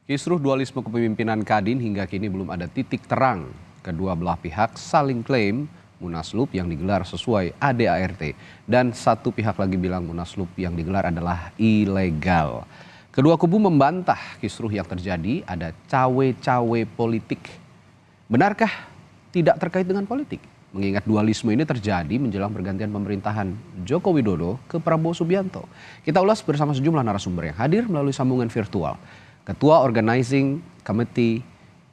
Kisruh dualisme kepemimpinan Kadin hingga kini belum ada titik terang. Kedua belah pihak saling klaim Munaslup yang digelar sesuai ADART dan satu pihak lagi bilang Munaslup yang digelar adalah ilegal. Kedua kubu membantah kisruh yang terjadi ada cawe-cawe politik. Benarkah tidak terkait dengan politik? Mengingat dualisme ini terjadi menjelang pergantian pemerintahan Joko Widodo ke Prabowo Subianto. Kita ulas bersama sejumlah narasumber yang hadir melalui sambungan virtual. Ketua Organizing Committee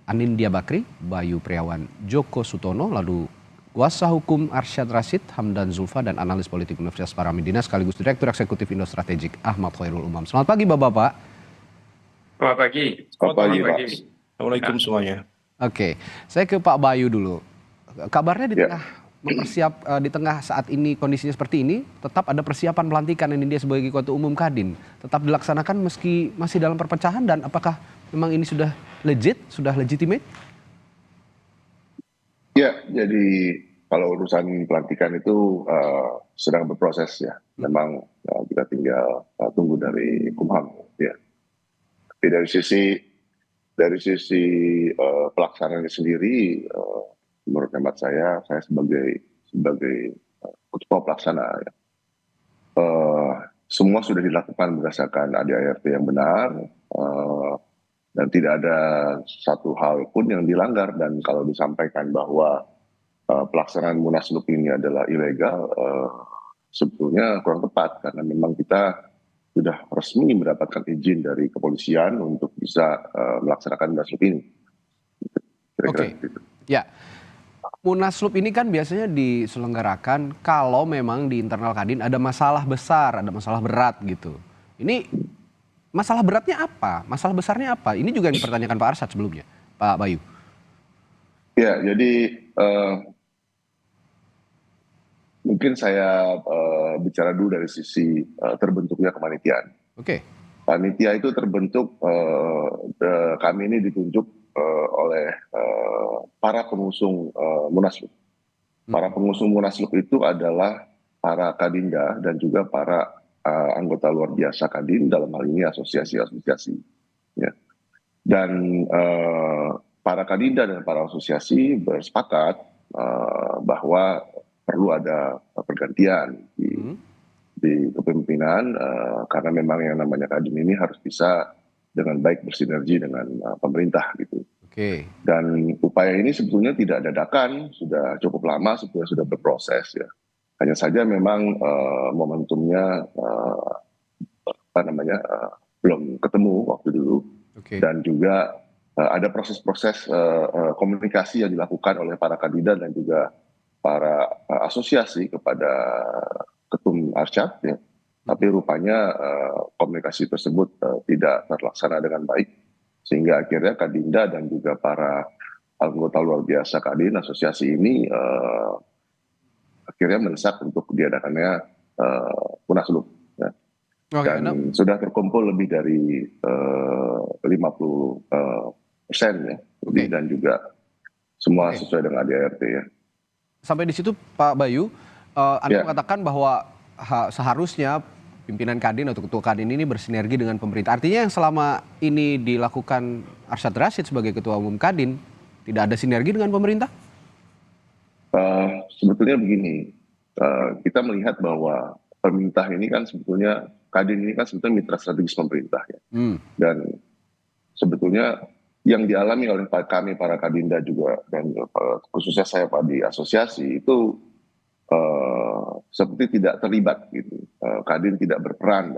Anindya Bakri, Bayu Priawan Joko Sutono, lalu kuasa hukum Arsyad Rashid, Hamdan Zulfa, dan analis politik Universitas Paramadina sekaligus Direktur Eksekutif Indo Strategik Ahmad Khairul Umam. Selamat pagi Bapak-Bapak. Selamat pagi. Selamat pagi, Pak. Assalamualaikum semuanya. Oke, saya ke Pak Bayu dulu. Kabarnya di tengah saat ini kondisinya seperti ini, tetap ada persiapan pelantikan Anindya sebagai Ketua Umum Kadin. Tetap dilaksanakan meski masih dalam perpecahan, dan apakah memang ini sudah legit, sudah legitimate? Ya, jadi kalau urusan pelantikan itu sedang berproses ya. Memang kita tinggal tunggu dari Kumham ya. Tapi dari sisi pelaksanaannya sendiri, menurut hemat saya sebagai ketua pelaksana ya, semua sudah dilakukan berdasarkan ADART yang benar, dan tidak ada satu hal pun yang dilanggar. Dan kalau disampaikan bahwa pelaksanaan Munaslup ini adalah ilegal, sebetulnya kurang tepat, karena memang kita sudah resmi mendapatkan izin dari kepolisian untuk bisa melaksanakan Munaslup ini. Oke. Ya, Munaslup ini kan biasanya diselenggarakan kalau memang di internal Kadin ada masalah besar, ada masalah berat gitu. Ini masalah beratnya apa? Masalah besarnya apa? Ini juga yang dipertanyakan Pak Arsyad sebelumnya, Pak Bayu. Ya, jadi mungkin saya bicara dulu dari sisi terbentuknya kepanitiaan. Oke. Panitia itu terbentuk, kami ini ditunjuk oleh para pengusung Munaslup. Para pengusung Munaslup itu adalah para Kadinda dan juga para anggota luar biasa Kadin, dalam hal ini asosiasi-asosiasi. Ya. Dan para Kadinda dan para asosiasi bersepakat bahwa perlu ada pergantian di kepemimpinan, karena memang yang namanya Kadin ini harus bisa dengan baik bersinergi dengan pemerintah gitu. Oke. Dan upaya ini sebetulnya tidak dadakan, sudah cukup lama sebetulnya sudah berproses ya. Hanya saja memang momentumnya belum ketemu waktu dulu. Oke. Dan juga ada proses-proses komunikasi yang dilakukan oleh para kandidat dan juga para asosiasi kepada Ketum Arsyad ya. Tapi rupanya komunikasi tersebut tidak terlaksana dengan baik, sehingga akhirnya Kadinda dan juga para anggota luar biasa Kadin asosiasi ini akhirnya mendesak untuk diadakannya Munaslup. Ya. Dan sudah terkumpul lebih dari 50% ya, dan juga semua sesuai dengan ADART ya. Sampai di situ Pak Bayu, Anda mengatakan bahwa seharusnya pimpinan Kadin atau ketua Kadin ini bersinergi dengan pemerintah. Artinya yang selama ini dilakukan Arsyad Rashid sebagai ketua umum Kadin tidak ada sinergi dengan pemerintah? Sebetulnya begini, kita melihat bahwa pemerintah ini kan sebetulnya, Kadin ini kan sebetulnya mitra strategis pemerintah ya. Dan sebetulnya yang dialami oleh kami para Kadinda juga, dan khususnya saya Pak di asosiasi itu seperti tidak terlibat gitu. Kadin tidak berperan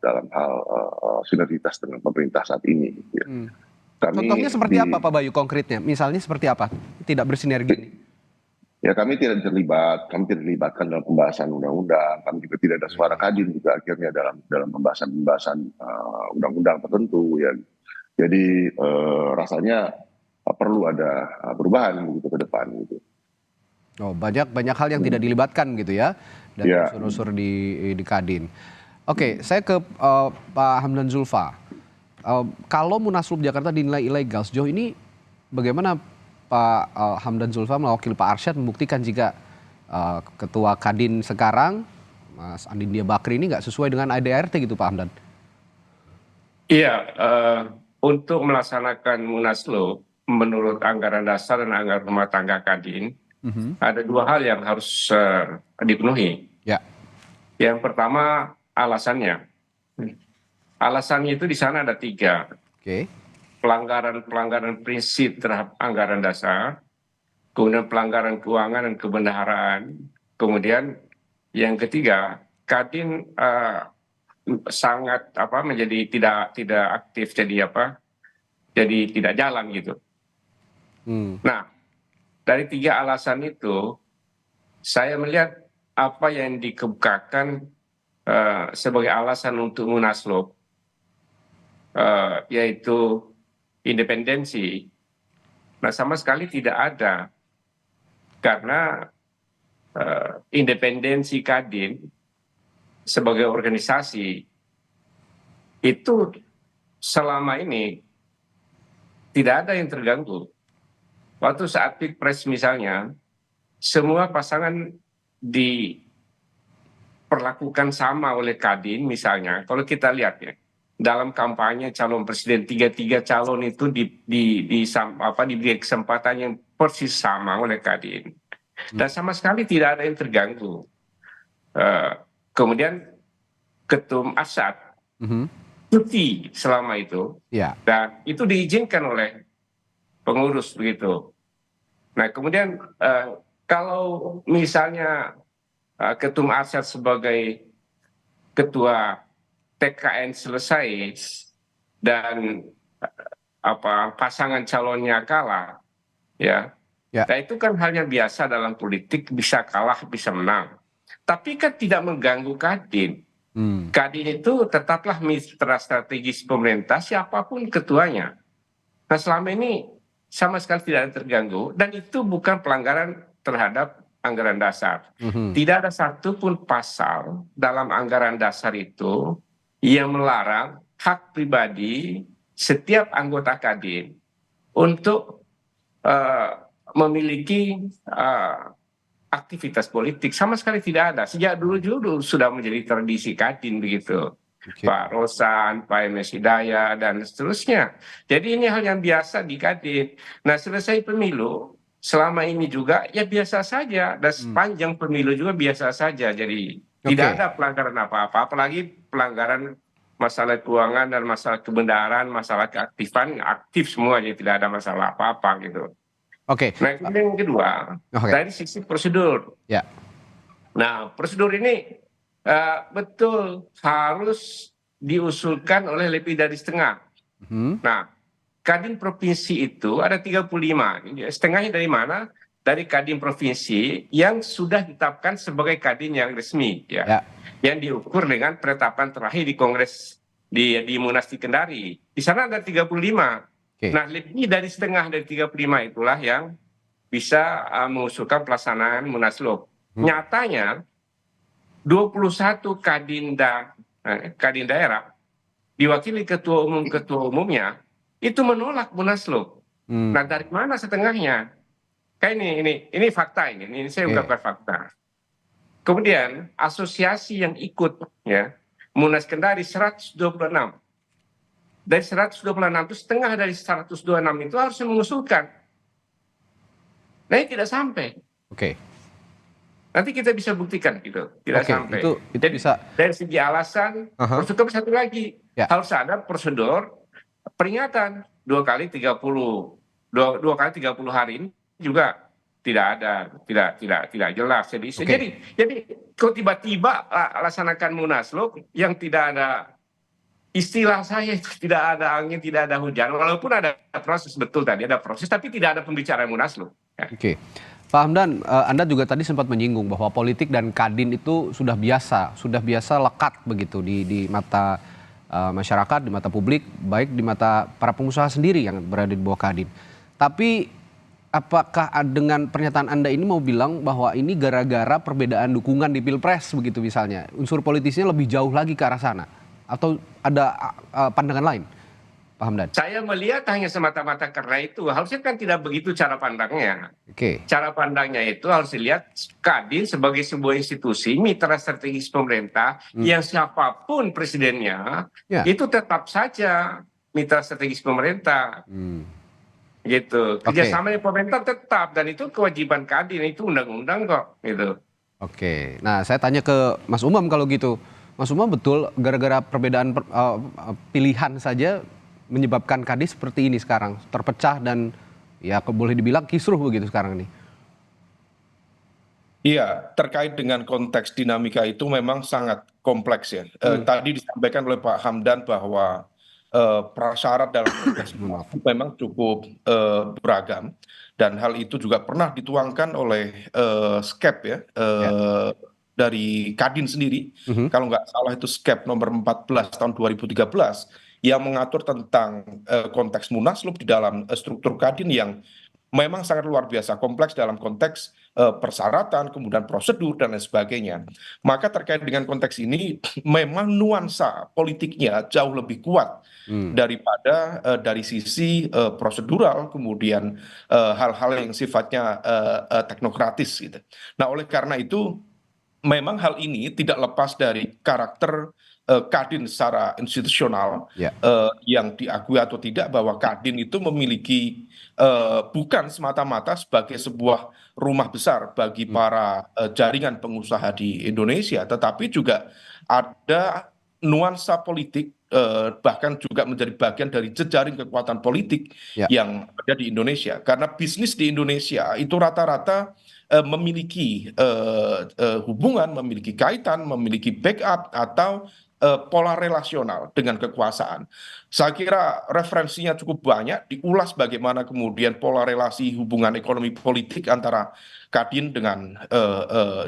dalam hal sinergitas dengan pemerintah saat ini. Gitu ya. Contohnya seperti apa Pak Bayu konkretnya? Misalnya seperti apa? Tidak bersinergi ini? Ya, kami tidak dilibatkan dalam pembahasan undang-undang. Kami juga tidak ada suara Kadin juga akhirnya dalam pembahasan undang-undang tertentu ya. Jadi rasanya perlu ada perubahan begitu ke depan gitu. Oh, banyak hal yang tidak dilibatkan gitu ya, dan unsur-unsur di Kadin. Oke, saya ke Pak Hamdan Zulfa. Kalau Munaslup Jakarta dinilai ilegal, sejauh ini bagaimana Pak Hamdan Zulfa mewakili Pak Arsyad membuktikan jika Ketua Kadin sekarang, Mas Anindya Bakri ini nggak sesuai dengan ADART gitu Pak Hamdan? Iya, untuk melaksanakan Munaslup menurut anggaran dasar dan anggaran rumah tangga Kadin, ada dua hal yang harus dipenuhi. Ya. Yang pertama alasannya. Alasannya itu di sana ada 3. Oke. Pelanggaran prinsip terhadap anggaran dasar, kemudian pelanggaran keuangan dan kebendaharaan, kemudian yang ketiga, Kadin sangat menjadi tidak aktif, jadi tidak jalan gitu. Nah, dari 3 alasan itu saya melihat apa yang dikemukakan sebagai alasan untuk Munaslup, yaitu independensi, nah sama sekali tidak ada, karena independensi Kadin sebagai organisasi itu selama ini tidak ada yang terganggu. Waktu saat Pilpres misalnya, semua pasangan diperlakukan sama oleh Kadin misalnya. Kalau kita lihat ya, dalam kampanye calon presiden, 3 calon itu diberi kesempatan yang persis sama oleh Kadin. Dan sama sekali tidak ada yang terganggu. Kemudian Ketum Asad cuti selama itu, dan itu diizinkan oleh pengurus begitu. Nah kemudian kalau misalnya Ketum Asad sebagai ketua TKN selesai dan pasangan calonnya kalah, ya. Nah itu kan hal yang biasa dalam politik, bisa kalah bisa menang. Tapi kan tidak mengganggu Kadin. Kadin itu tetaplah mitra strategis pemerintah siapapun ketuanya. Nah selama ini sama sekali tidak terganggu, dan itu bukan pelanggaran terhadap anggaran dasar. Tidak ada satupun pasal dalam anggaran dasar itu yang melarang hak pribadi setiap anggota Kadin untuk memiliki aktivitas politik. Sama sekali tidak ada. Sejak dulu sudah menjadi tradisi Kadin begitu. Pak Rosan, Pak MS Hidayat, dan seterusnya. Jadi ini hal yang biasa di Kadin. Nah selesai pemilu, selama ini juga ya biasa saja. Dan sepanjang pemilu juga biasa saja. Jadi tidak ada pelanggaran apa-apa. Apalagi pelanggaran masalah keuangan dan masalah kebenaran, masalah keaktifan, aktif semuanya. Tidak ada masalah apa-apa gitu. Nah yang kedua, dari sisi prosedur. Nah prosedur ini betul harus diusulkan oleh lebih dari setengah. Nah Kadin provinsi itu ada 35, setengahnya dari mana? Dari Kadin provinsi yang sudah ditetapkan sebagai Kadin yang resmi, yang diukur dengan penetapan terakhir di Kongres di Munas di Kendari. Di sana ada 35. Nah lebih dari setengah dari 35 itulah yang bisa mengusulkan pelaksanaan Munaslup. Nyatanya 21 Kadin daerah diwakili ketua umumnya itu menolak Munaslup. Nah dari mana setengahnya? Kayak ini fakta, ini saya ungkapkan fakta. Kemudian asosiasi yang ikut Munas Kendari 126. Dari 126 itu setengah dari 126 itu harus mengusulkan. Nah ini tidak sampai. Nanti kita bisa buktikan gitu, tidak sampai. Itu jadi bisa. Dari segi alasan, prosedur satu lagi, harus ada prosedur peringatan 2 kali 30 hari ini juga tidak ada, tidak jelas. Jadi kalau tiba-tiba laksanakan Munaslup yang tidak ada, istilah saya itu tidak ada angin, tidak ada hujan, walaupun ada proses, betul tadi ada proses, tapi tidak ada pembicaraan Munaslup. Pak Hamdan, Anda juga tadi sempat menyinggung bahwa politik dan Kadin itu sudah biasa lekat begitu di mata masyarakat, di mata publik, baik di mata para pengusaha sendiri yang berada di bawah Kadin. Tapi apakah dengan pernyataan Anda ini mau bilang bahwa ini gara-gara perbedaan dukungan di Pilpres begitu misalnya, unsur politisnya lebih jauh lagi ke arah sana? Atau ada pandangan lain, Pak Hamdan? Saya melihat hanya semata-mata karena itu. Harusnya kan tidak begitu cara pandangnya. Cara pandangnya itu harus dilihat Kadin sebagai sebuah institusi mitra strategis pemerintah yang siapapun presidennya itu tetap saja mitra strategis pemerintah. Gitu. Kerjasamanya pemerintah tetap, dan itu kewajiban Kadin, itu undang-undang kok. Gitu. Oke, nah saya tanya ke Mas Umam kalau gitu. Mas Umam, betul gara-gara perbedaan pilihan saja menyebabkan Kadin seperti ini sekarang, terpecah dan ya boleh dibilang kisruh begitu sekarang ini? Iya, terkait dengan konteks dinamika itu memang sangat kompleks ya. Tadi disampaikan oleh Pak Hamdan bahwa prasyarat dalam konteks memang cukup beragam, dan hal itu juga pernah dituangkan oleh SCAP ya, dari Kadin sendiri. Kalau nggak salah itu SCAP nomor 14 tahun 2013 yang mengatur tentang konteks munaslup di dalam struktur Kadin yang memang sangat luar biasa kompleks dalam konteks persyaratan, kemudian prosedur, dan lain sebagainya. Maka terkait dengan konteks ini, memang nuansa politiknya jauh lebih kuat daripada dari sisi prosedural, kemudian hal-hal yang sifatnya teknokratis gitu. Nah, oleh karena itu, memang hal ini tidak lepas dari karakter Kadin secara institusional, yang diakui atau tidak bahwa Kadin itu memiliki bukan semata-mata sebagai sebuah rumah besar bagi para jaringan pengusaha di Indonesia, tetapi juga ada nuansa politik, bahkan juga menjadi bagian dari jejaring kekuatan politik yang ada di Indonesia. Karena bisnis di Indonesia itu rata-rata memiliki hubungan, memiliki kaitan, memiliki backup atau pola relasional dengan kekuasaan. Saya kira referensinya cukup banyak, diulas bagaimana kemudian pola relasi hubungan ekonomi politik antara Kadin dengan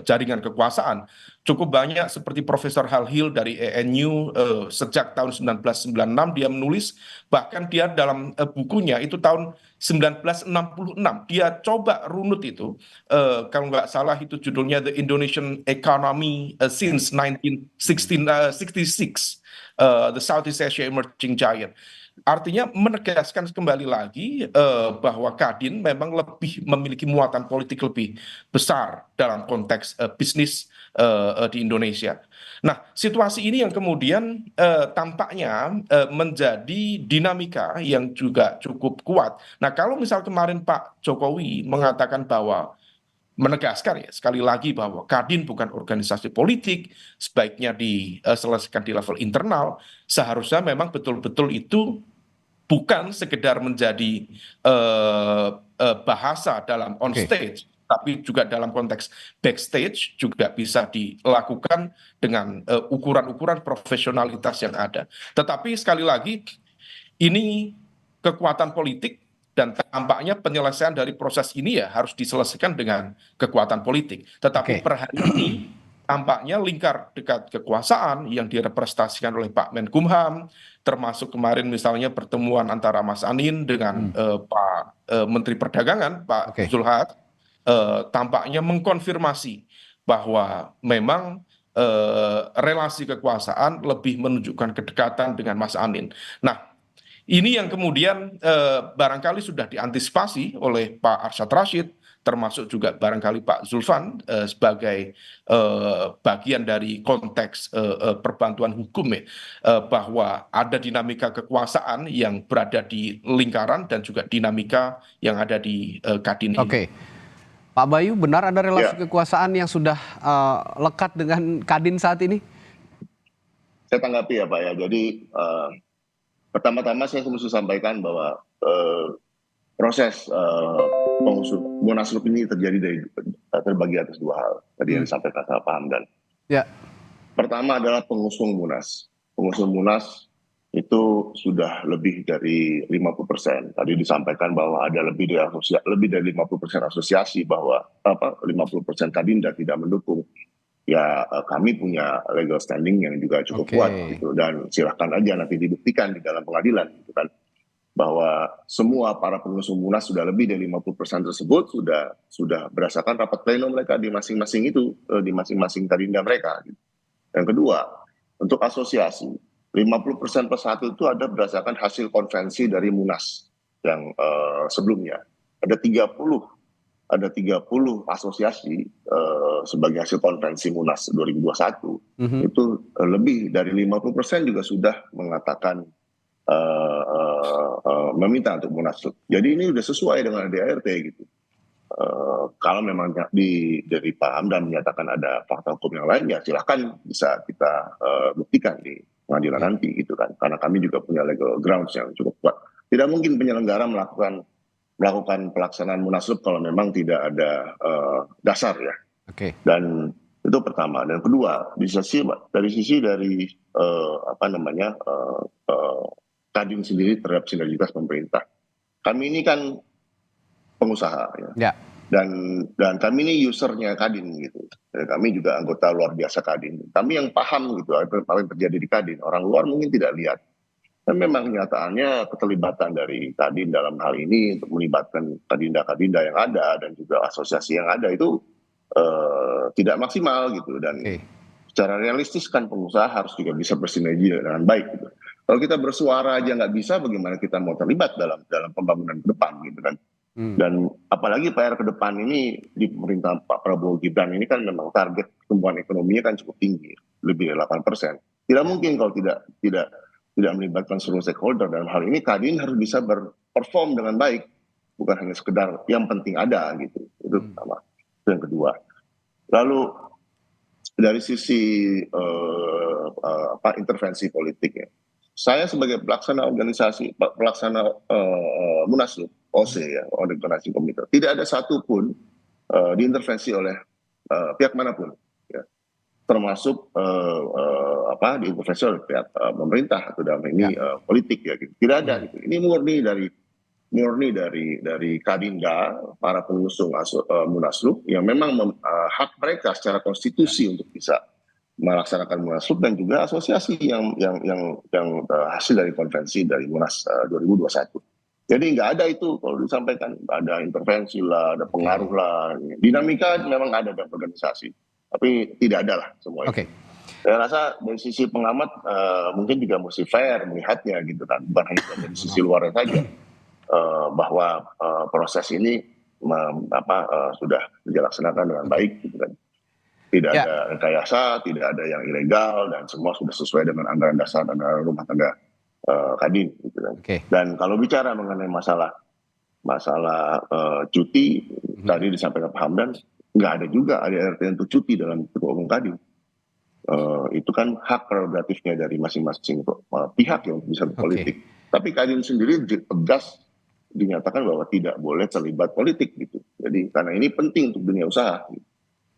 jaringan kekuasaan. Cukup banyak, seperti Profesor Halhil dari ENU sejak tahun 1996 dia menulis, bahkan dia dalam bukunya itu tahun 1966 dia coba runut itu, kalau nggak salah itu judulnya The Indonesian Economy since 1966, The Southeast Asia Emerging Giant. Artinya menegaskan kembali lagi bahwa Kadin memang lebih memiliki muatan politik lebih besar dalam konteks bisnis di Indonesia. Nah, situasi ini yang kemudian tampaknya menjadi dinamika yang juga cukup kuat. Nah, kalau misal kemarin Pak Jokowi mengatakan bahwa, menegaskan ya sekali lagi bahwa Kadin bukan organisasi politik, sebaiknya diselesaikan di level internal, seharusnya memang betul-betul itu bukan sekedar menjadi bahasa dalam on stage, tapi juga dalam konteks backstage juga bisa dilakukan dengan ukuran-ukuran profesionalitas yang ada. Tetapi sekali lagi, ini kekuatan politik, dan tampaknya penyelesaian dari proses ini ya harus diselesaikan dengan kekuatan politik. Tetapi per hari ini tampaknya lingkar dekat kekuasaan yang direpresentasikan oleh Pak Menkumham, termasuk kemarin misalnya pertemuan antara Mas Anin dengan Pak Menteri Perdagangan, Pak Zulhad, tampaknya mengkonfirmasi bahwa memang relasi kekuasaan lebih menunjukkan kedekatan dengan Mas Anin. Nah, ini yang kemudian barangkali sudah diantisipasi oleh Pak Arsyad Rashid, termasuk juga barangkali Pak Zulfan sebagai bagian dari konteks perbantuan hukum ya, bahwa ada dinamika kekuasaan yang berada di lingkaran dan juga dinamika yang ada di Kadin ini. Oke, Pak Bayu, benar ada relasi kekuasaan yang sudah lekat dengan Kadin saat ini? Saya tanggapi ya Pak ya, jadi pertama-tama saya mesti sampaikan bahwa proses munaslup ini terbagi atas dua hal tadi yang disampaikan sama Pak Hamdan. Pertama adalah pengusung munas. Pengusung munas itu sudah lebih dari 50%. Tadi disampaikan bahwa ada lebih dari 50% asosiasi, bahwa 50% Kadinda tidak mendukung. Ya kami punya legal standing yang juga cukup kuat gitu, dan silahkan aja nanti dibuktikan di dalam pengadilan gitu kan, bahwa semua para pengusung munas sudah lebih dari 50% tersebut sudah berdasarkan rapat pleno mereka di masing-masing itu, di masing-masing Kadinda mereka gitu. Yang kedua, untuk asosiasi 50% plus 1 itu ada berdasarkan hasil konvensi dari munas yang sebelumnya. Ada 30 asosiasi sebagai hasil konvensi Munas 2021, itu lebih dari 50% juga sudah mengatakan meminta untuk munaslup. Jadi ini sudah sesuai dengan ADART gitu. Kalau memang dari Pak Hamdan menyatakan ada fakta hukum yang lain, ya silahkan bisa kita buktikan di pengadilan nanti gitu kan. Karena kami juga punya legal grounds yang cukup kuat. Tidak mungkin penyelenggara melakukan pelaksanaan munaslup kalau memang tidak ada dasar ya. Oke. Dan itu pertama. Dan kedua, dari sisi Kadin sendiri terhadap sinergitas pemerintah. Kami ini kan pengusaha ya. Dan kami ini usernya Kadin gitu. Dan kami juga anggota luar biasa Kadin. Kami yang paham gitu apa yang terjadi di Kadin. Orang luar mungkin tidak lihat. Dan memang kenyataannya keterlibatan dari Kadin dalam hal ini untuk melibatkan kadinda yang ada dan juga asosiasi yang ada itu tidak maksimal gitu. Dan secara realistis kan pengusaha harus juga bisa bersinergi dengan baik gitu. Kalau kita bersuara aja nggak bisa, bagaimana kita mau terlibat dalam pembangunan ke depan gitu kan. Dan apalagi PR ke depan ini di pemerintahan Pak Prabowo Gibran ini kan memang target pertumbuhan ekonominya kan cukup tinggi, lebih dari 8%. Tidak mungkin kalau tidak melibatkan seluruh stakeholder. Dalam hal ini Kadin harus bisa berperform dengan baik, bukan hanya sekedar yang penting ada gitu. Itu pertama. Itu yang kedua. Lalu dari sisi intervensi politik ya, saya sebagai pelaksana munaslup OC ya, organisasi komite, tidak ada satupun diintervensi oleh pihak manapun, ya. Termasuk diintervensi oleh pihak pemerintah atau dalam ini politik ya, gitu. Tidak ada gitu. Ini murni dari Kadinda, para pengusung munaslup yang memang hak mereka secara konstitusi untuk bisa melaksanakan munaslup, dan juga asosiasi yang hasil dari konvensi dari Munas 2021. Jadi nggak ada itu kalau disampaikan ada intervensi lah, ada pengaruh lah. Dinamika memang ada dalam organisasi, tapi tidak ada lah semua itu. Saya rasa dari sisi pengamat mungkin juga mesti fair melihatnya gitu kan, bukan hanya dari sisi luarnya saja, bahwa proses ini sudah dilaksanakan dengan baik gitu kan. Tidak ada rekayasa, tidak ada yang ilegal, dan semua sudah sesuai dengan anggaran dasar dan anggaran rumah tangga Kadin gitu kan. Dan kalau bicara mengenai masalah cuti, tadi disampaikan Pak Hamdan, nggak ada juga ADART untuk cuti dalam Ketua Umum Kadin. Itu kan hak prerogatifnya dari masing-masing pihak yang bisa berpolitik. Tapi Kadin sendiri tegas dinyatakan bahwa tidak boleh terlibat politik gitu. Jadi karena ini penting untuk dunia usaha.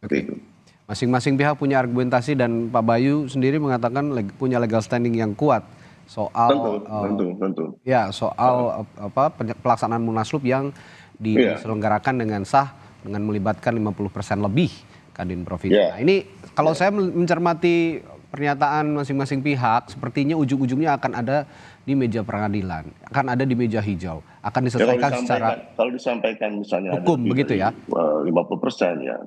Gitu. Masing-masing pihak punya argumentasi, dan Pak Bayu sendiri mengatakan punya legal standing yang kuat soal tentu. Ya, soal pelaksanaan munaslup yang diselenggarakan dengan sah dengan melibatkan 50% lebih Kadin provinsi. Nah, ini kalau saya mencermati pernyataan masing-masing pihak, sepertinya ujung-ujungnya akan ada di meja pengadilan, akan ada di meja hijau, akan diselesaikan kalau disampaikan misalnya hukum ada begitu ya, 50% ya,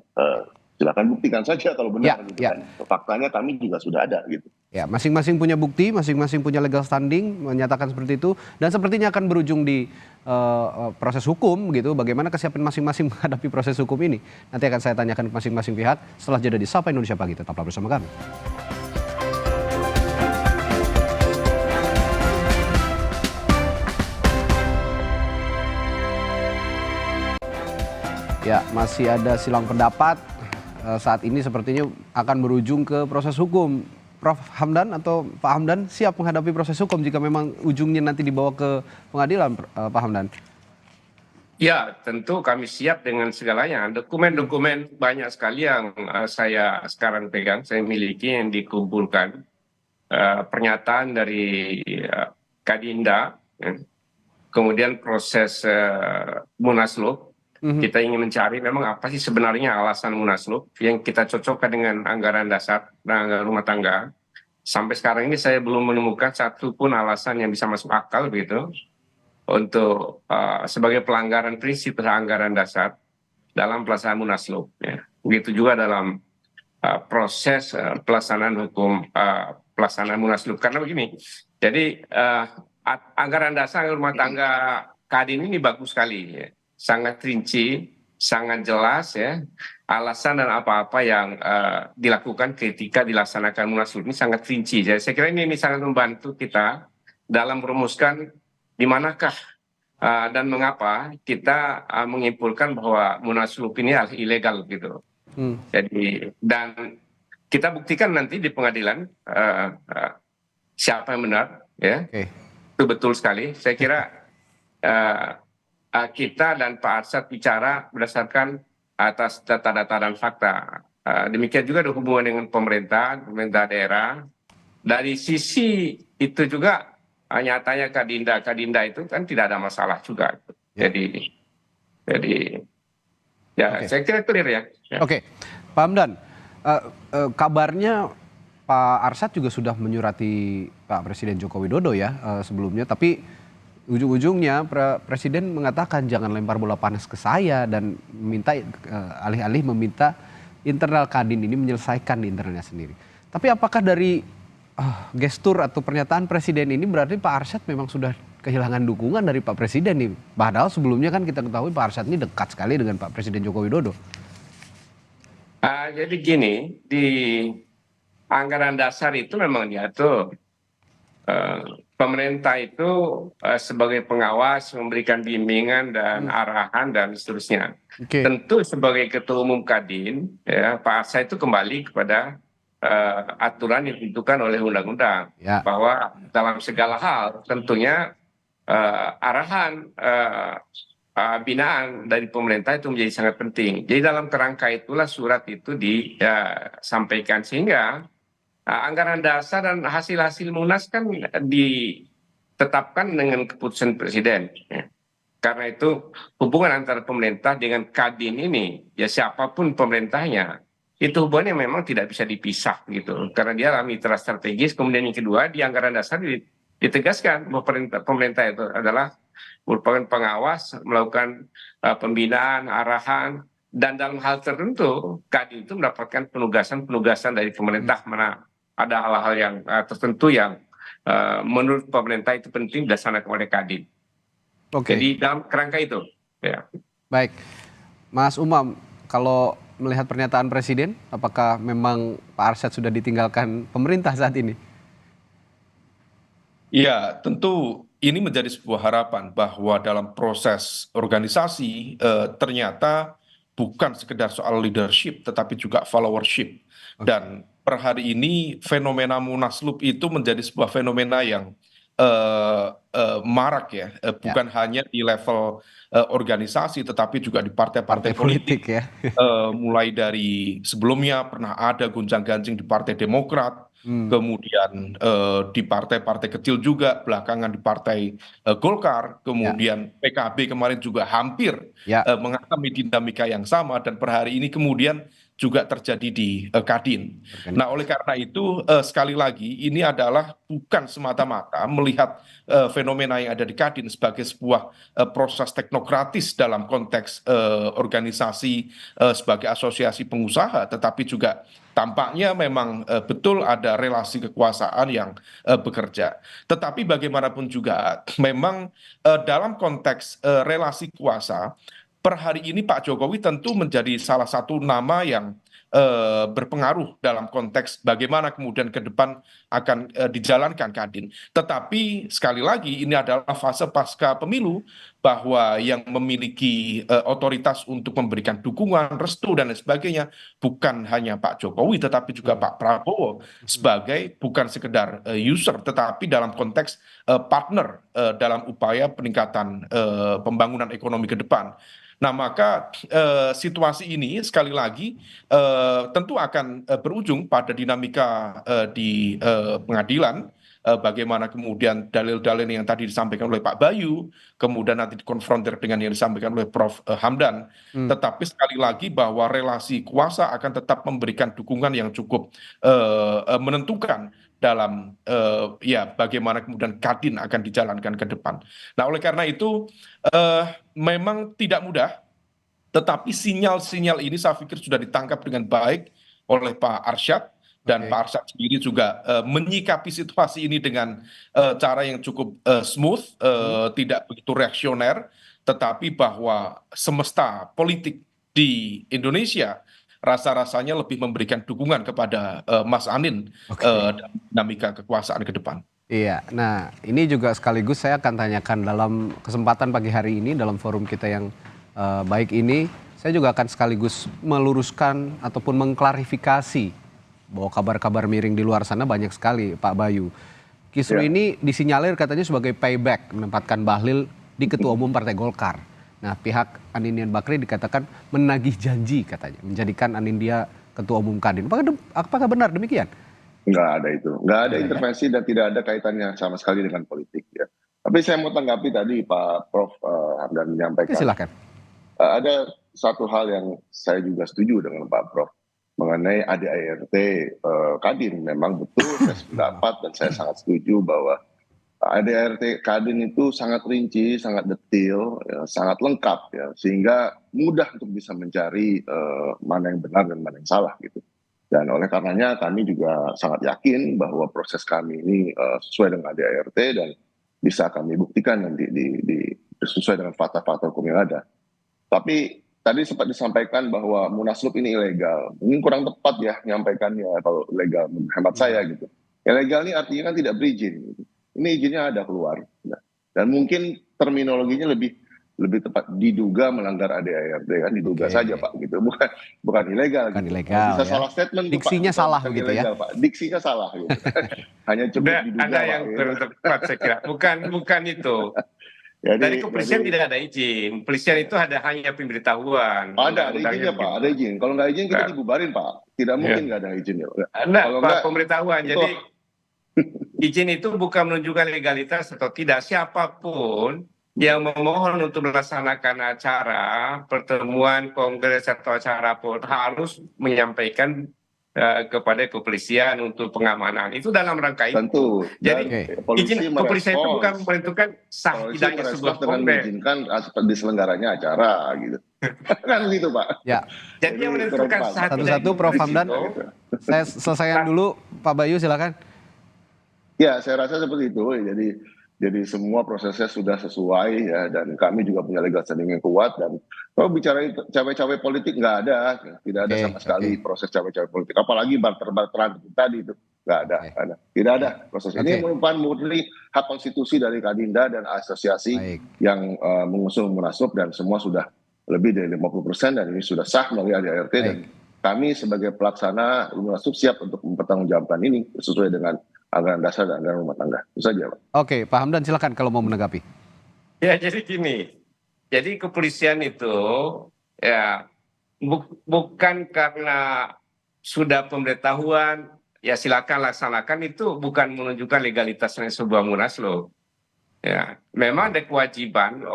silakan buktikan saja kalau benar gitu kan. Faktanya kami juga sudah ada gitu. Ya, masing-masing punya bukti, masing-masing punya legal standing menyatakan seperti itu, dan sepertinya akan berujung di proses hukum gitu. Bagaimana kesiapan masing-masing menghadapi proses hukum ini? Nanti akan saya tanyakan ke masing-masing pihak setelah jeda di Sapa Indonesia Pagi. Tetaplah bersama kami. Ya, masih ada silang pendapat. Saat ini sepertinya akan berujung ke proses hukum. Prof. Hamdan atau Pak Hamdan siap menghadapi proses hukum jika memang ujungnya nanti dibawa ke pengadilan, Pak Hamdan? Ya, tentu kami siap dengan segalanya. Dokumen-dokumen banyak sekali yang saya sekarang pegang, saya miliki, yang dikumpulkan. Pernyataan dari Kadinda, kemudian proses munaslup. Kita ingin mencari memang apa sih sebenarnya alasan munaslup yang kita cocokkan dengan anggaran dasar dan anggaran rumah tangga. Sampai sekarang ini saya belum menemukan satu pun alasan yang bisa masuk akal begitu untuk sebagai pelanggaran prinsip anggaran dasar dalam pelaksanaan munaslup. Ya. Begitu juga dalam proses pelaksanaan hukum pelaksanaan munaslup. Karena begini, jadi anggaran dasar rumah tangga Kadin ini bagus sekali, ya. Sangat rinci, sangat jelas ya, alasan dan apa-apa yang dilakukan ketika dilaksanakan munaslup ini sangat rinci. Jadi saya kira ini sangat membantu kita dalam merumuskan di manakah dan mengapa kita menyimpulkan bahwa Munaslup ini ilegal gitu. Jadi dan kita buktikan nanti di pengadilan siapa yang benar, ya. Itu betul sekali. Saya kira kita dan Pak Arsyad bicara berdasarkan atas data-data dan fakta. Demikian juga ada hubungan dengan pemerintah daerah. Dari sisi itu juga nyatanya Kadinda itu kan tidak ada masalah juga. Jadi ya saya kira clear ya. Oke, Pak Hamdan, kabarnya Pak Arsyad juga sudah menyurati Pak Presiden Joko Widodo ya sebelumnya, tapi ujung-ujungnya Presiden mengatakan jangan lempar bola panas ke saya dan meminta alih-alih meminta internal Kadin ini menyelesaikan di internalnya sendiri. Tapi apakah dari gestur atau pernyataan Presiden ini berarti Pak Arsyad memang sudah kehilangan dukungan dari Pak Presiden nih? Padahal sebelumnya kan kita ketahui Pak Arsyad ini dekat sekali dengan Pak Presiden Joko Widodo. Jadi gini, di anggaran dasar itu memang diatur pemerintah itu sebagai pengawas memberikan bimbingan dan arahan dan seterusnya. Tentu sebagai Ketua Umum Kadin, ya, Pak Arsyad itu kembali kepada aturan yang ditentukan oleh undang-undang, bahwa dalam segala hal tentunya arahan binaan dari pemerintah itu menjadi sangat penting. Jadi dalam kerangka itulah surat itu disampaikan, sehingga anggaran dasar dan hasil-hasil Munas kan ditetapkan dengan keputusan Presiden. Karena itu hubungan antara pemerintah dengan Kadin ini, ya siapapun pemerintahnya, itu hubungannya memang tidak bisa dipisah gitu. Karena dia adalah mitra strategis. Kemudian yang kedua, di anggaran dasar ditegaskan bahwa pemerintah itu adalah merupakan pengawas, melakukan pembinaan, arahan, dan dalam hal tertentu Kadin itu mendapatkan penugasan dari pemerintah, mana ada hal-hal yang tertentu yang menurut pemerintah itu penting dilaksanakan oleh Kadin. Jadi dalam kerangka itu. Ya. Baik, Mas Umam, kalau melihat pernyataan Presiden, apakah memang Pak Arsyad sudah ditinggalkan pemerintah saat ini? Ya, tentu ini menjadi sebuah harapan bahwa dalam proses organisasi ternyata bukan sekedar soal leadership, tetapi juga followership. Dan per hari ini fenomena Munaslup itu menjadi sebuah fenomena yang marak ya, bukan hanya di level organisasi, tetapi juga di partai-partai politik ya. Mulai dari sebelumnya pernah ada gonjang-ganjing di Partai Demokrat, kemudian di partai-partai kecil juga, belakangan di Partai Golkar, kemudian PKB kemarin juga hampir mengalami dinamika yang sama, dan per hari ini kemudian juga terjadi di Kadin. Nah, oleh karena itu sekali lagi ini adalah bukan semata-mata melihat fenomena yang ada di Kadin sebagai sebuah proses teknokratis dalam konteks organisasi sebagai asosiasi pengusaha, tetapi juga tampaknya memang betul ada relasi kekuasaan yang bekerja. Tetapi bagaimanapun juga memang dalam konteks relasi kuasa, per hari ini Pak Jokowi tentu menjadi salah satu nama yang berpengaruh dalam konteks bagaimana kemudian ke depan akan dijalankan Kadin. Tetapi sekali lagi ini adalah fase pasca pemilu, bahwa yang memiliki otoritas untuk memberikan dukungan, restu dan lain sebagainya bukan hanya Pak Jokowi tetapi juga Pak Prabowo sebagai bukan sekedar user tetapi dalam konteks partner dalam upaya peningkatan pembangunan ekonomi ke depan. Nah, maka situasi ini sekali lagi tentu akan berujung pada dinamika di pengadilan, bagaimana kemudian dalil-dalil yang tadi disampaikan oleh Pak Bayu, kemudian nanti dikonfrontir dengan yang disampaikan oleh Prof. Hamdan. Tetapi sekali lagi bahwa relasi kuasa akan tetap memberikan dukungan yang cukup menentukan dalam ya bagaimana kemudian Kadin akan dijalankan ke depan. Nah, oleh karena itu memang tidak mudah, tetapi sinyal-sinyal ini saya pikir sudah ditangkap dengan baik oleh Pak Arsyad, dan Pak Arsyad sendiri juga menyikapi situasi ini dengan cara yang cukup smooth, tidak begitu reaksioner, tetapi bahwa semesta politik di Indonesia rasa-rasanya lebih memberikan dukungan kepada Mas Anin dan dinamika kekuasaan ke depan. Iya, nah ini juga sekaligus saya akan tanyakan dalam kesempatan pagi hari ini dalam forum kita yang baik ini, saya juga akan sekaligus meluruskan ataupun mengklarifikasi bahwa kabar-kabar miring di luar sana banyak sekali, Pak Bayu. Kisru ini disinyalir katanya sebagai payback menempatkan Bahlil di Ketua Umum Partai Golkar. Nah, pihak Anindya Bakri dikatakan menagih janji katanya, menjadikan Anindya Ketua Umum Kadin. Apakah benar demikian? Nggak ada itu, nggak ada intervensi dan tidak ada kaitannya sama sekali dengan politik ya. Tapi saya mau tanggapi tadi Pak Prof Hamdan menyampaikan. Silakan. Ada satu hal yang saya juga setuju dengan Pak Prof mengenai ADART Kadin. Memang betul saya sependapat dan saya sangat setuju bahwa ADART Kadin itu sangat rinci, sangat detail, ya, sangat lengkap ya, sehingga mudah untuk bisa mencari mana yang benar dan mana yang salah gitu. Dan oleh karenanya kami juga sangat yakin bahwa proses kami ini sesuai dengan ADART dan bisa kami buktikan nanti sesuai dengan fakta-fakta hukum yang ada. Tapi tadi sempat disampaikan bahwa Munaslup ini ilegal. Mungkin kurang tepat ya menyampaikannya kalau ilegal menurut hemat saya gitu. Ilegal ini artinya kan tidak berizin. Gitu. Ini izinnya ada keluar. Dan mungkin terminologinya lebih tepat diduga melanggar ADART kan, diduga saja Pak gitu, bukan ilegal. Bukan gitu. ilegal, bisa ya. salah statement diksinya Pak, salah bukan begitu ilegal, ya Pak. Diksinya salah gitu. Hanya cukup diduga Ada Pak, yang gitu. kurang tepat saya kira, bukan itu. Dari kepolisian tidak ada izin, kepolisian itu hanya pemberitahuan. Ada izinnya Pak, ada izin. Kalau nggak izin kita dibubarin Pak, tidak mungkin nggak ada izin ya. Ada Pak, pemberitahuan. Jadi izin itu bukan menunjukkan legalitas atau tidak. Siapapun yang memohon untuk melaksanakan acara, pertemuan, kongres atau acara pun harus menyampaikan kepada kepolisian untuk pengamanan. Itu dalam rangka itu. Tentu. Jadi izin kepolisian itu bukan menentukan sah tidaknya sebuah dengan kongres. mengizinkan diselenggaranya acara gitu. Kan gitu Pak. Ya. Jadi yang menentukan sah satu-satu Prof Hamdan. Saya selesaikan dulu Pak Bayu silakan. Ya, saya rasa seperti itu. Jadi semua prosesnya sudah sesuai ya, dan kami juga punya legal standing yang kuat. Dan kalau bicara cawe-cawe politik nggak ada, tidak ada sama sekali proses cawe-cawe politik. Apalagi barter-barteran tadi itu nggak ada, tidak ada proses ini merupakan murni hak konstitusi dari Kadinda dan asosiasi yang mengusung Munaslup, dan semua sudah lebih dari 50% dan ini sudah sah melalui ADART dan kami sebagai pelaksana Munaslup siap untuk mempertanggungjawabkan ini sesuai dengan anggaran dasar dan anggaran rumah tangga. Itu saja, Pak. Oke, Pak Hamdan silakan kalau mau menanggapi. Ya, jadi gini. Jadi kepolisian itu ya bukan karena sudah pemberitahuan ya silakan laksanakan, itu bukan menunjukkan legalitasnya sebuah Munaslup. Ya, memang ada kewajiban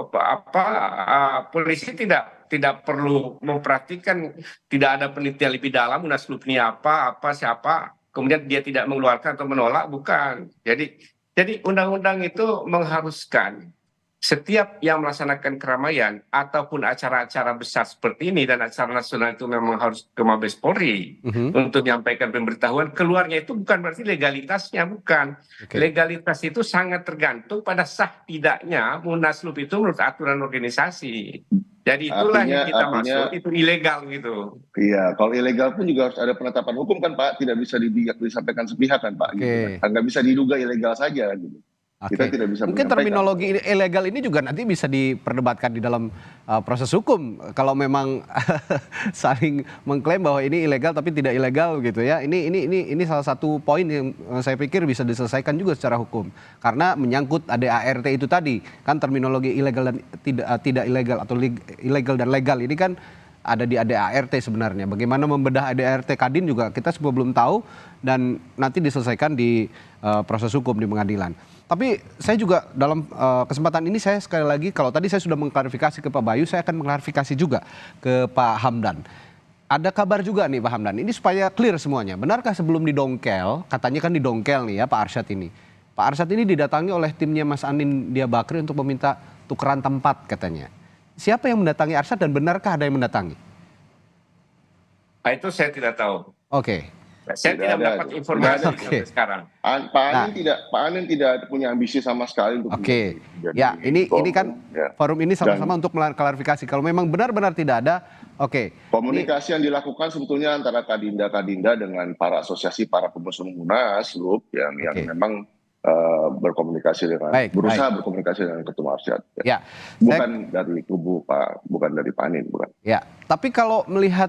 polisi tidak perlu memperhatikan, tidak ada penelitian lebih dalam Munaslup ini apa siapa, kemudian dia tidak mengeluarkan atau menolak, bukan. Jadi undang-undang itu mengharuskan setiap yang melaksanakan keramaian ataupun acara-acara besar seperti ini dan acara nasional itu memang harus ke Mabes Polri untuk menyampaikan pemberitahuan. Keluarnya itu bukan berarti legalitasnya, bukan. Legalitas itu sangat tergantung pada sah tidaknya Munaslup itu menurut aturan organisasi. Jadi itulah yang kita maksud, itu ilegal gitu. Iya, kalau ilegal pun juga harus ada penetapan hukum kan Pak, tidak bisa disampaikan sepihak kan Pak. Gitu. Nggak bisa diduga ilegal saja gitu. Kita tidak bisa mungkin terminologi ilegal ini juga nanti bisa diperdebatkan di dalam proses hukum kalau memang saling mengklaim bahwa ini ilegal tapi tidak ilegal gitu ya. Ini salah satu poin yang saya pikir bisa diselesaikan juga secara hukum karena menyangkut ADART itu tadi kan, terminologi ilegal dan tidak ilegal atau ilegal dan legal ini kan ada di ADART sebenarnya. Bagaimana membedah ADART Kadin juga kita semua belum tahu dan nanti diselesaikan di proses hukum di pengadilan. Tapi saya juga dalam kesempatan ini saya sekali lagi, kalau tadi saya sudah mengklarifikasi ke Pak Bayu, saya akan mengklarifikasi juga ke Pak Hamdan. Ada kabar juga nih Pak Hamdan, ini supaya clear semuanya. Benarkah sebelum didongkel, katanya kan didongkel nih ya Pak Arsyad ini. Pak Arsyad ini didatangi oleh timnya Mas Anindya Bakri untuk meminta tukeran tempat katanya. Siapa yang mendatangi Arsyad dan benarkah ada yang mendatangi? Itu saya tidak tahu. Oke. Saya tidak mendapat informasi sampai sekarang. Pak Anin tidak punya ambisi sama sekali untuk ya ini kan forum ini sama-sama untuk mengklarifikasi kalau memang benar-benar tidak ada. Komunikasi yang dilakukan sebetulnya antara Kadinda dengan para asosiasi para pengusung Munaslup yang memang berkomunikasi dengan berusaha berkomunikasi dengan Ketum Arsyad. Ya, bukan dari kubu bukan dari Pak Anin, bukan. Ya, tapi kalau melihat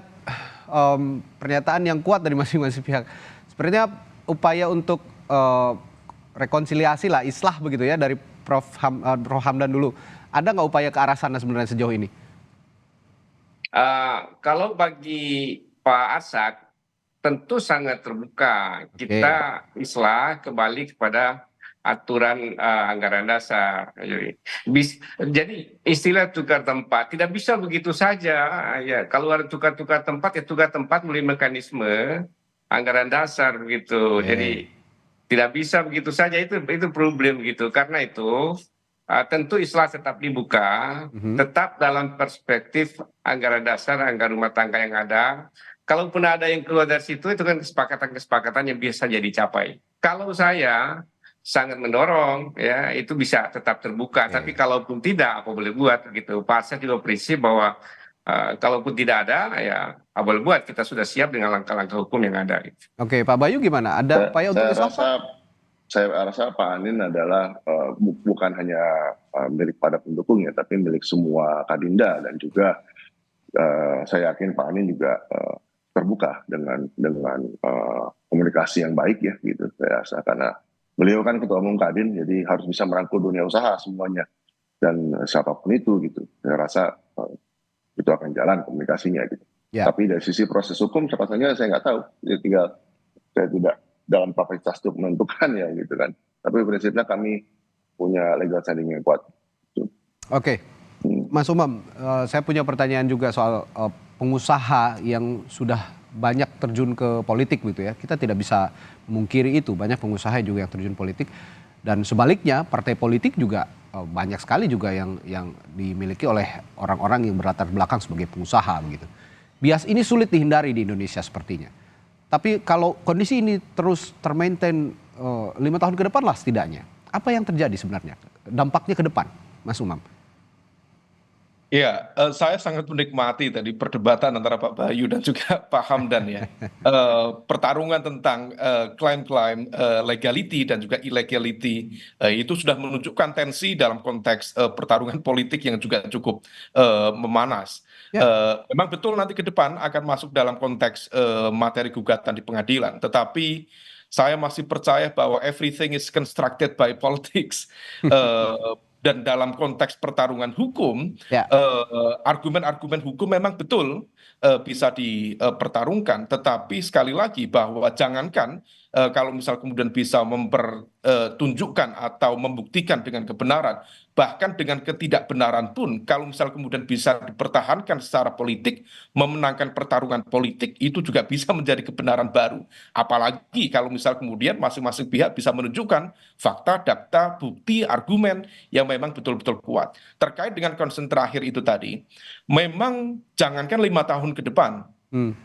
pernyataan yang kuat dari masing-masing pihak, sepertinya upaya untuk rekonsiliasi lah, islah begitu ya dari Prof. Hamdan dulu. Ada nggak upaya ke arah sana sebenarnya sejauh ini? Kalau bagi Pak Arsyad tentu sangat terbuka. Kita islah kembali kepada aturan anggaran dasar. Jadi istilah tukar tempat tidak bisa begitu saja. Ya, kalau ada tukar-tukar tempat ya tukar tempat melalui mekanisme anggaran dasar begitu. Jadi tidak bisa begitu saja, itu problem gitu. Karena itu tentu islah tetap dibuka, tetap dalam perspektif anggaran dasar, anggaran rumah tangga yang ada. Kalaupun ada yang keluar dari situ, itu kan kesepakatan-kesepakatan yang bisa jadi dicapai. Kalau saya sangat mendorong, ya itu bisa tetap terbuka. Tapi kalaupun tidak, apa boleh buat gitu. Pak Arsyad juga prinsip bahwa kalaupun tidak ada, ya apa boleh buat. Kita sudah siap dengan langkah-langkah hukum yang ada. Gitu. Oke, Pak Bayu gimana? Ada upaya untuk islah? Saya rasa Pak Anin adalah bukan hanya milik pada pendukungnya, tapi milik semua Kadinda, dan juga saya yakin Pak Anin juga terbuka dengan komunikasi yang baik ya gitu. Saya rasa karena beliau kan ketua umum Kadin, jadi harus bisa merangkul dunia usaha semuanya dan siapapun itu gitu. Saya rasa itu akan jalan komunikasinya gitu. Tapi dari sisi proses hukum, rasanya saya nggak tahu. Tinggal saya tidak dalam kapasitas untuk menentukan ya gitu kan. Tapi prinsipnya kami punya legal standing yang kuat. Oke, Mas Umam, saya punya pertanyaan juga soal pengusaha yang sudah banyak terjun ke politik gitu ya. Kita tidak bisa memungkiri itu, banyak pengusaha juga yang terjun politik. Dan sebaliknya partai politik juga banyak sekali juga yang dimiliki oleh orang-orang yang berlatar belakang sebagai pengusaha begitu. Bias ini sulit dihindari di Indonesia sepertinya. Tapi kalau kondisi ini terus termaintain 5 tahun ke depan lah setidaknya, apa yang terjadi sebenarnya? Dampaknya ke depan, Mas Umam? Ya, saya sangat menikmati tadi perdebatan antara Pak Bayu dan juga Pak Hamdan ya. Pertarungan tentang klaim-klaim legality dan juga illegality itu sudah menunjukkan tensi dalam konteks pertarungan politik yang juga cukup memanas. Memang betul nanti ke depan akan masuk dalam konteks materi gugatan di pengadilan, tetapi saya masih percaya bahwa everything is constructed by politics. Dan dalam konteks pertarungan hukum, argumen-argumen hukum memang betul bisa dipertarungkan, tetapi sekali lagi bahwa jangankan kalau misal kemudian bisa mempertunjukkan atau membuktikan dengan kebenaran, bahkan dengan ketidakbenaran pun, kalau misal kemudian bisa dipertahankan secara politik, memenangkan pertarungan politik, itu juga bisa menjadi kebenaran baru. Apalagi kalau misal kemudian masing-masing pihak bisa menunjukkan fakta, data, bukti, argumen yang memang betul-betul kuat. Terkait dengan concern terakhir itu tadi, memang jangankan 5 tahun ke depan,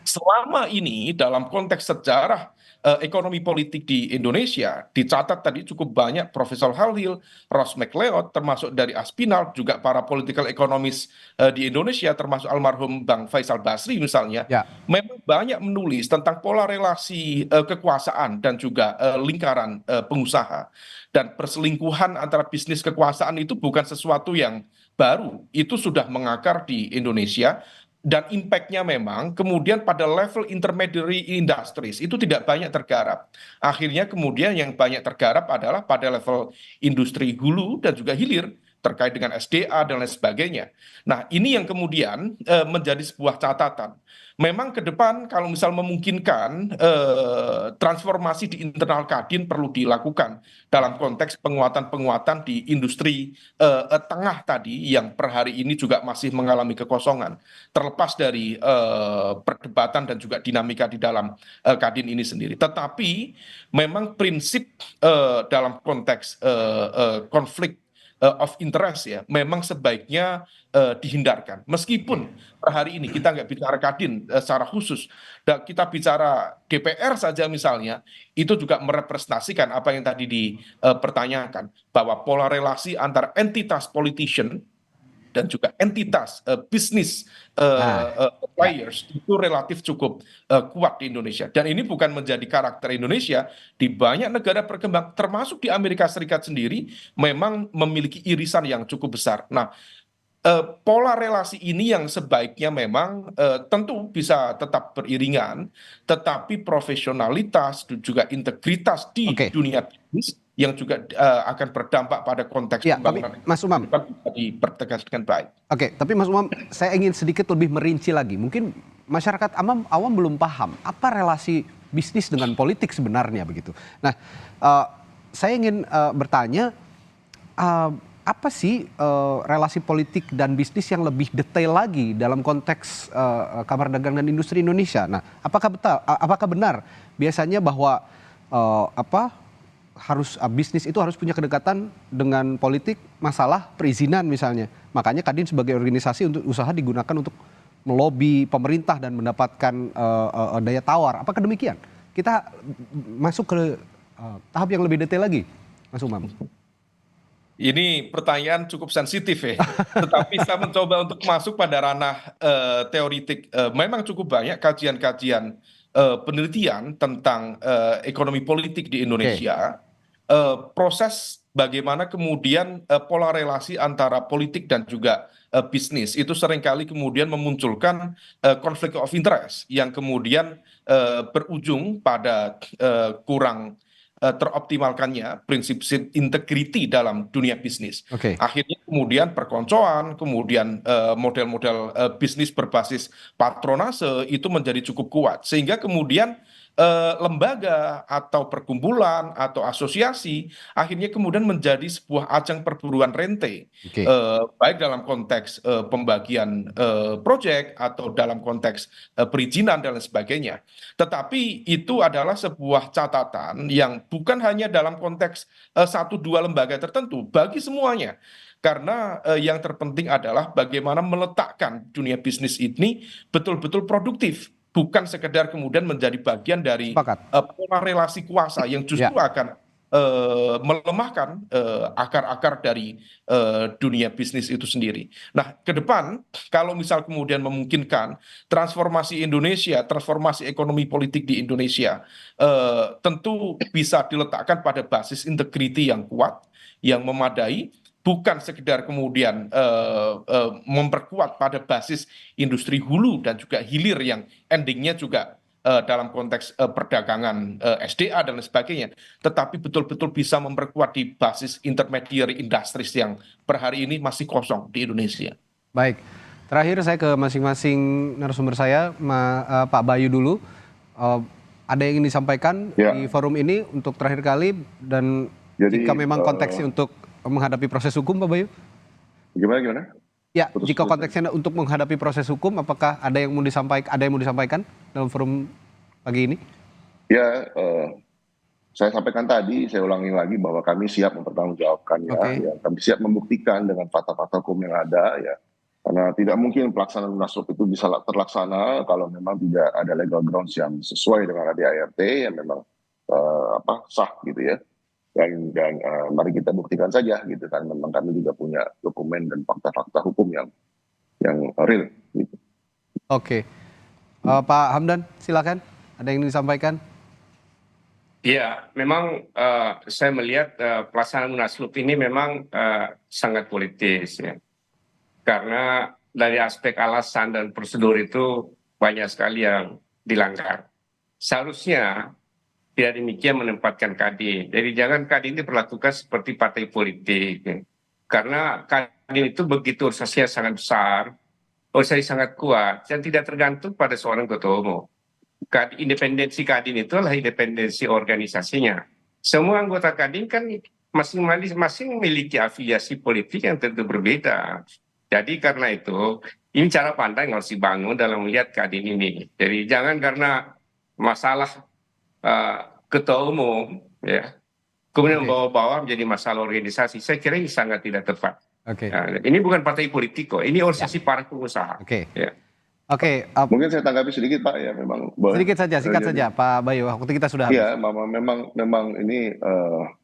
selama ini dalam konteks sejarah ekonomi politik di Indonesia dicatat tadi cukup banyak Profesor Halil, Ross McLeod, termasuk dari Aspinall, juga para political economist di Indonesia, termasuk almarhum Bang Faisal Basri misalnya, memang banyak menulis tentang pola relasi kekuasaan dan juga lingkaran pengusaha. Dan perselingkuhan antara bisnis kekuasaan itu bukan sesuatu yang baru, itu sudah mengakar di Indonesia. Dan impact-nya memang kemudian pada level intermediary industries itu tidak banyak tergarap. Akhirnya kemudian yang banyak tergarap adalah pada level industri hulu dan juga hilir terkait dengan SDA dan lain sebagainya. Nah, ini yang kemudian menjadi sebuah catatan. Memang ke depan kalau misal memungkinkan transformasi di internal Kadin perlu dilakukan dalam konteks penguatan-penguatan di industri tengah tadi yang per hari ini juga masih mengalami kekosongan. Terlepas dari perdebatan dan juga dinamika di dalam Kadin ini sendiri. Tetapi memang prinsip dalam konteks konflik of interest ya, memang sebaiknya dihindarkan. Meskipun per hari ini kita nggak bicara Kadin secara khusus, kita bicara DPR saja misalnya, itu juga merepresentasikan apa yang tadi dipertanyakan, bahwa pola relasi antara entitas politician dan juga entitas bisnis Nah, ya. players itu relatif cukup kuat di Indonesia. Dan ini bukan menjadi karakter Indonesia, di banyak negara berkembang, termasuk di Amerika Serikat sendiri, memang memiliki irisan yang cukup besar. Nah, pola relasi ini yang sebaiknya memang tentu bisa tetap beriringan, tetapi profesionalitas dan juga integritas di Oke. dunia bisnis yang juga akan berdampak pada konteks Ya, tapi pembangunan Mas Umam, bisa dipertegas dengan baik. oke, tapi Mas Umam, saya ingin sedikit lebih merinci lagi. Mungkin masyarakat awam belum paham apa relasi bisnis dengan politik sebenarnya begitu. Nah, saya ingin bertanya, apa sih relasi politik dan bisnis yang lebih detail lagi dalam konteks Kamar Dagang dan Industri Indonesia? Nah, apakah benar biasanya bahwa bisnis itu harus punya kedekatan dengan politik, masalah perizinan misalnya. Makanya Kadin sebagai organisasi untuk usaha digunakan untuk melobi pemerintah dan mendapatkan daya tawar. Apakah demikian? Kita masuk ke tahap yang lebih detail lagi, Mas Umam. Ini pertanyaan cukup sensitif ya, tetapi saya mencoba untuk masuk pada ranah teoritik. Memang cukup banyak kajian-kajian penelitian tentang ekonomi politik di Indonesia. Proses bagaimana kemudian pola relasi antara politik dan juga bisnis itu seringkali kemudian memunculkan konflik of interest yang kemudian berujung pada kurang teroptimalkannya prinsip integrity dalam dunia bisnis. Oke. Akhirnya kemudian perkoncoan, kemudian model-model bisnis berbasis patronase itu menjadi cukup kuat. Sehingga kemudian lembaga atau perkumpulan atau asosiasi akhirnya kemudian menjadi sebuah ajang perburuan rente, Oke. baik dalam konteks pembagian proyek atau dalam konteks perizinan dan lain sebagainya. Tetapi itu adalah sebuah catatan yang bukan hanya dalam konteks satu dua lembaga tertentu, bagi semuanya. Karena yang terpenting adalah bagaimana meletakkan dunia bisnis ini betul-betul produktif, bukan sekedar kemudian menjadi bagian dari Sepakat. pola relasi kuasa yang justru Ya. akan melemahkan akar-akar dari dunia bisnis itu sendiri. Nah, ke depan kalau misal kemudian memungkinkan transformasi Indonesia, transformasi ekonomi politik di Indonesia tentu bisa diletakkan pada basis integriti yang kuat, yang memadai, bukan sekedar kemudian memperkuat pada basis industri hulu dan juga hilir yang endingnya juga dalam konteks perdagangan SDA dan lain sebagainya, tetapi betul-betul bisa memperkuat di basis intermediary industries yang per hari ini masih kosong di Indonesia. Baik, terakhir saya ke masing-masing narasumber saya, Pak Bayu dulu. Ada yang ingin disampaikan di forum ini untuk terakhir kali, dan jika memang konteksnya untuk menghadapi proses hukum, Pak Bayu? Gimana? Ya, jika konteksnya untuk menghadapi proses hukum, apakah ada yang mau disampaikan dalam forum pagi ini? Ya, saya sampaikan tadi, saya ulangi lagi bahwa kami siap mempertanggungjawabkannya. Ya, kami siap membuktikan dengan fakta-fakta hukum yang ada, ya. Karena tidak mungkin pelaksanaan munaslup itu bisa terlaksana kalau memang tidak ada legal grounds yang sesuai dengan ADART yang memang sah gitu ya. Dan mari kita buktikan saja gitu kan, memang kami juga punya dokumen dan fakta-fakta hukum yang real gitu. Oke. Pak Hamdan, silakan, ada yang ingin disampaikan? Ya, memang saya melihat pelaksanaan munaslup ini memang sangat politis ya. Karena dari aspek alasan dan prosedur itu banyak sekali yang dilanggar. Seharusnya tidak demikian menempatkan Kadin. Jadi jangan Kadin diperlakukan seperti partai politik. Ya. Karena Kadin itu begitu organisasinya sangat besar, organisasi sangat kuat, dan tidak tergantung pada seorang ketua umum. Independensi Kadin itu adalah independensi organisasinya. Semua anggota Kadin kan masing-masing memiliki afiliasi politik yang tentu berbeda. Jadi karena itu, ini cara pandang yang harus dibangun dalam melihat Kadin ini. Jadi jangan karena masalah ketua umum, ya, kemudian membawa-bawa menjadi masalah organisasi. Saya kira ini sangat tidak tepat. Ini bukan partai politik kok, ini organisasi para pengusaha. Oke. Ya. Oke, Mungkin saya tanggapi sedikit Pak ya, memang boleh. sedikit saja, singkat saja Pak Bayu, waktu kita sudah habis. Iya, memang ini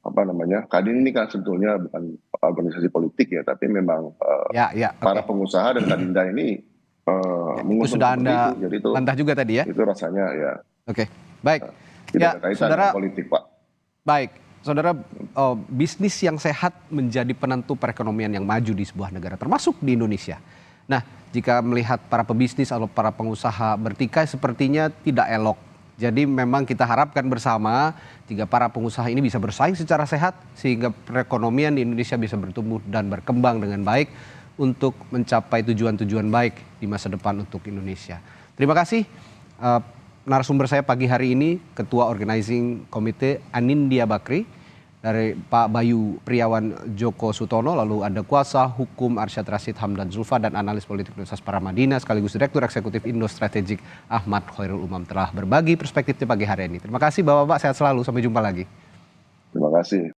apa namanya, Kadin ini kan sebetulnya bukan organisasi politik ya, tapi memang para Oke. pengusaha dan Kadinda ini Itu mengusung sudah seperti Anda itu. Jadi itu bantah juga tadi ya. itu rasanya ya Oke, baik. tidak Ya, ada kaitan saudara, dengan politik Pak. baik. Saudara, bisnis yang sehat menjadi penentu perekonomian yang maju di sebuah negara, termasuk di Indonesia. Nah, jika melihat para pebisnis atau para pengusaha bertikai sepertinya tidak elok. Jadi memang kita harapkan bersama jika para pengusaha ini bisa bersaing secara sehat sehingga perekonomian di Indonesia bisa bertumbuh dan berkembang dengan baik untuk mencapai tujuan-tujuan baik di masa depan untuk Indonesia. Terima kasih narasumber saya pagi hari ini, Ketua Organizing Komite Anindya Bakri, dari Pak Bayu Priawan Joko Sutono, lalu ada Kuasa Hukum Arsyad Rashid Hamdan Zulfa dan analis politik Universitas Paramadina sekaligus Direktur Eksekutif Indo Strategik Ahmad Khairul Umam telah berbagi perspektifnya pagi hari ini. Terima kasih Bapak-Bapak, sehat selalu, sampai jumpa lagi. Terima kasih.